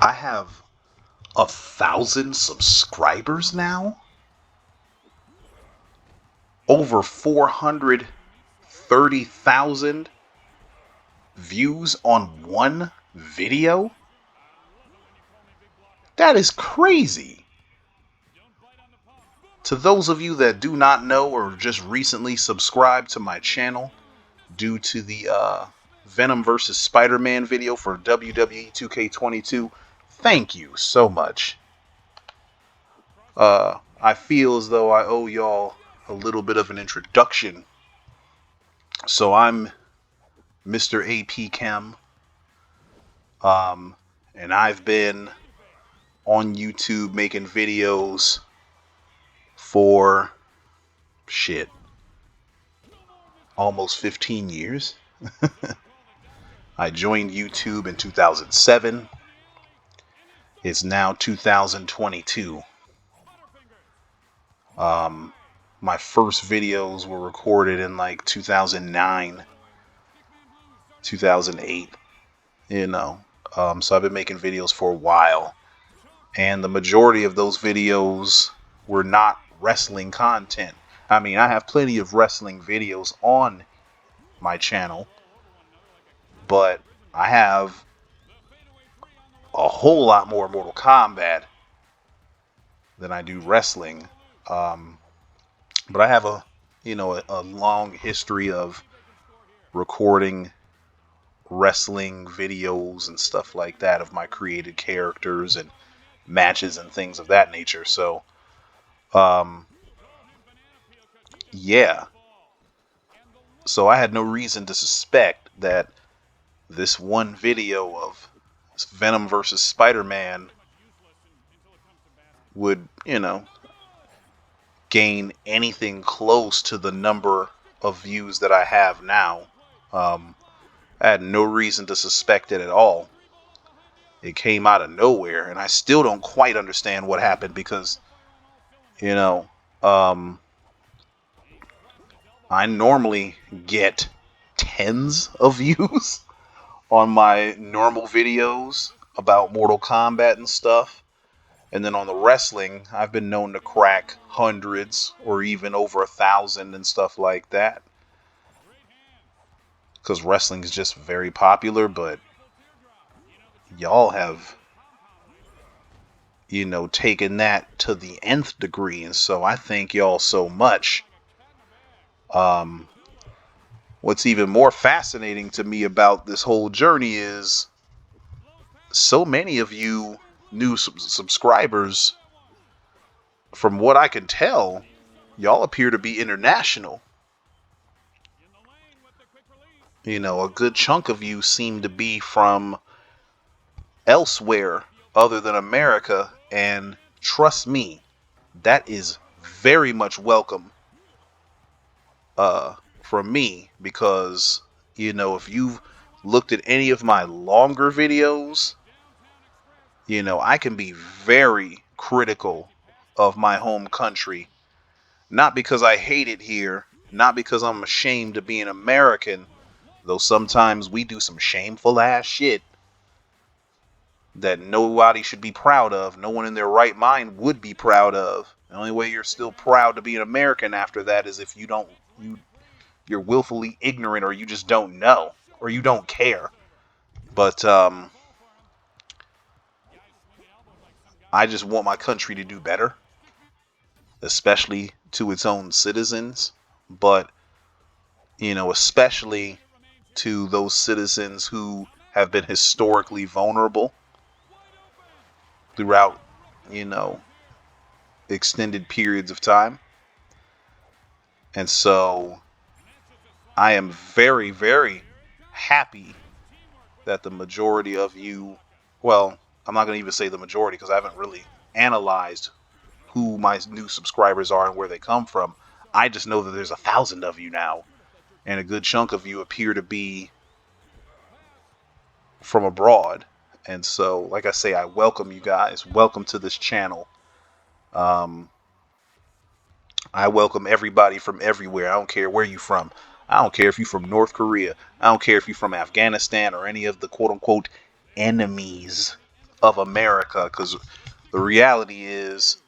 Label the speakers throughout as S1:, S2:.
S1: I have 1,000 subscribers now. Over 430,000 views on one video. That is crazy. To those of you that do not know or just recently subscribed to my channel due to the Venom vs. Spider-Man video for WWE 2K22, thank you so much. I feel as though I owe y'all a little bit of an introduction. So I'm mrAPchem, and I've been on YouTube making videos for almost 15 years. I joined YouTube in 2007. It's now 2022. My first videos were recorded in like 2009, 2008, so I've been making videos for a while, and the majority of those videos were not wrestling content. I mean, I have plenty of wrestling videos on my channel, but I have a whole lot more Mortal Kombat than I do wrestling. But I have a long history of recording wrestling videos and stuff like that of my created characters and matches and things of that nature. So, yeah. So I had no reason to suspect that this one video of Venom versus Spider-Man would, gain anything close to the number of views that I have now. I had no reason to suspect it at all. It came out of nowhere, and I still don't quite understand what happened because, I normally get tens of views on my normal videos about Mortal Kombat and stuff. And then on the wrestling, I've been known to crack hundreds or even over 1,000 and stuff like that. Because wrestling is just very popular, but y'all have, taken that to the nth degree. And so I thank y'all so much. What's even more fascinating to me about this whole journey is so many of you new subscribers, from what I can tell, y'all appear to be international. A good chunk of you seem to be from elsewhere other than America, and trust me, that is very much welcome from me, because if you've looked at any of my longer videos, I can be very critical of my home country, not because I hate it here, not because I'm ashamed of being American, though sometimes we do some shameful ass shit that nobody should be proud of. No one in their right mind would be proud of. The only way you're still proud to be an American after that is if you're willfully ignorant, or you just don't know, or you don't care. But I just want my country to do better, especially to its own citizens, but especially to those citizens who have been historically vulnerable throughout, extended periods of time. And so I am very, very happy that the majority of you, well, I'm not going to even say the majority because I haven't really analyzed who my new subscribers are and where they come from. I just know that there's 1,000 of you now, and a good chunk of you appear to be from abroad. And so, like I say, I welcome you guys. Welcome to this channel. I welcome everybody from everywhere. I don't care where you're from. I don't care if you're from North Korea. I don't care if you're from Afghanistan or any of the quote-unquote enemies of America, because the reality is,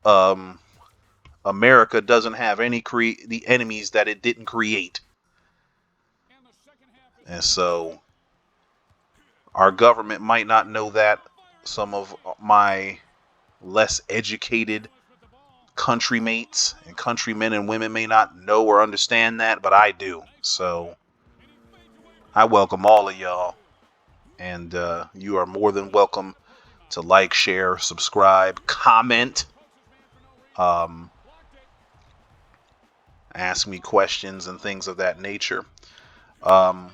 S1: um, America doesn't have the enemies that it didn't create. And so our government might not know that. Some of my less educated country mates and countrymen and women may not know or understand that, but I do. So I welcome all of y'all, and you are more than welcome to like, share, subscribe, comment, um, ask me questions and things of that nature. Um,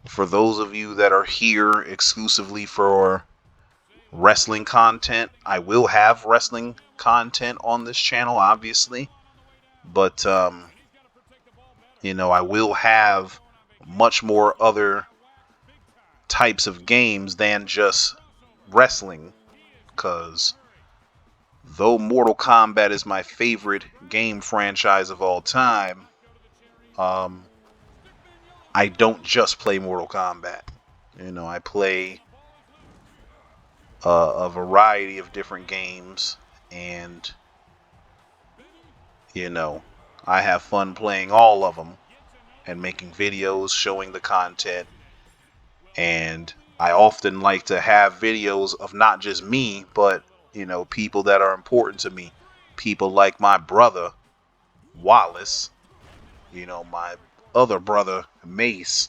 S1: for those of you that are here exclusively for wrestling content, I will have wrestling content on this channel, obviously, but I will have much more other types of games than just wrestling, because though Mortal Kombat is my favorite game franchise of all time, I don't just play Mortal Kombat. I play a variety of different games, and I have fun playing all of them and making videos showing the content. And I often like to have videos of not just me, but people that are important to me, people like my brother Wallace, my other brother Mace.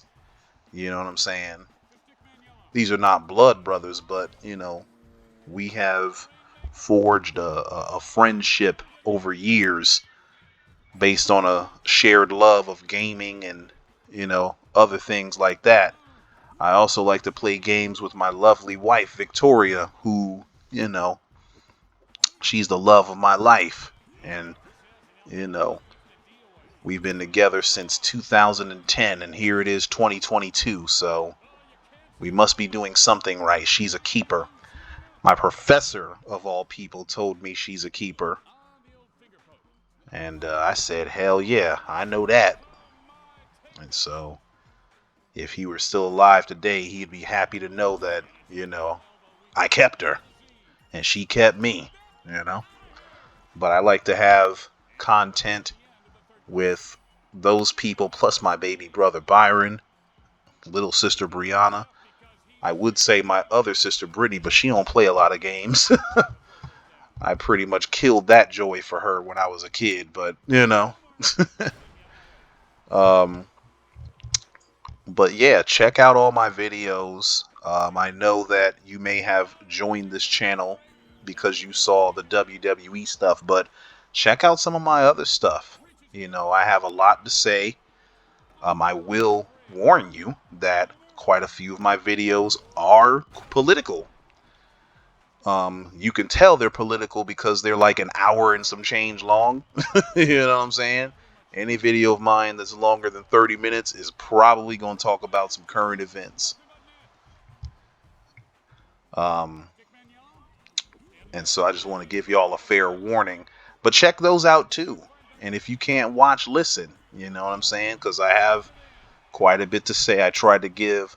S1: You know what I'm saying? These are not blood brothers, but we have forged a friendship over years based on a shared love of gaming and other things like that. I also like to play games with my lovely wife Victoria, who she's the love of my life, and we've been together since 2010, and here it is 2022, so we must be doing something right. She's a keeper. My professor, of all people, told me she's a keeper. And I said, hell yeah, I know that. And so, if he were still alive today, he'd be happy to know that, I kept her. And she kept me, But I like to have content with those people, plus my baby brother Byron, little sister Brianna. I would say my other sister Brittany, but she don't play a lot of games. I pretty much killed that joy for her when I was a kid, but but yeah, check out all my videos. I know that you may have joined this channel because you saw the WWE stuff, but check out some of my other stuff. I have a lot to say. I will warn you that quite a few of my videos are political. You can tell they're political because they're like an hour and some change long. You know what I'm saying? Any video of mine that's longer than 30 minutes is probably going to talk about some current events. And so I just want to give y'all a fair warning. But check those out too. And if you can't watch, listen. You know what I'm saying? Because I have quite a bit to say. I tried to give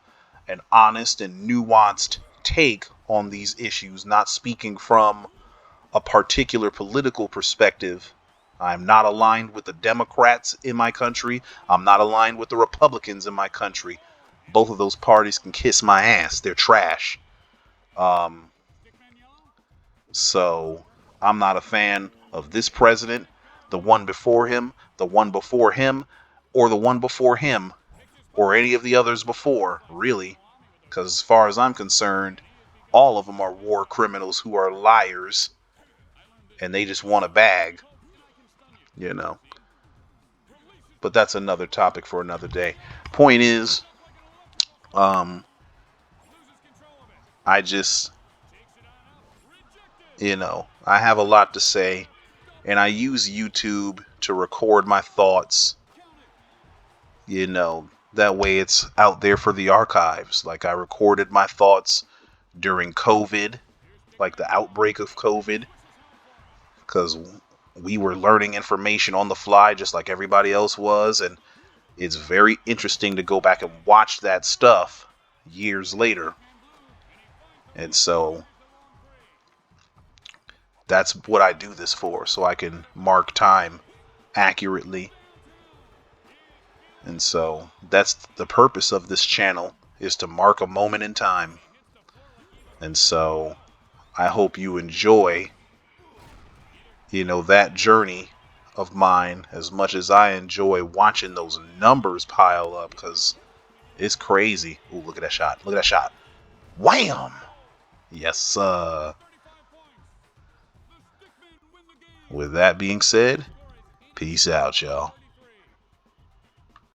S1: an honest and nuanced take on these issues, not speaking from a particular political perspective. I'm not aligned with the Democrats in my country. I'm not aligned with the Republicans in my country. Both of those parties can kiss my ass. They're trash. So I'm not a fan of this president, the one before him, the one before him, or the one before him, or any of the others before, really. Because as far as I'm concerned, all of them are war criminals who are liars, and they just want a bag, But that's another topic for another day. Point is, I just, I have a lot to say, and I use YouTube to record my thoughts, that way it's out there for the archives. Like I recorded my thoughts during COVID, like the outbreak of COVID, because we were learning information on the fly just like everybody else was, and it's very interesting to go back and watch that stuff years later. And so that's what I do this for, so I can mark time accurately. And so that's the purpose of this channel, is to mark a moment in time. And so I hope you enjoy, that journey of mine as much as I enjoy watching those numbers pile up, because it's crazy. Ooh, look at that shot. Look at that shot. Wham! Yes, with that being said, peace out, y'all.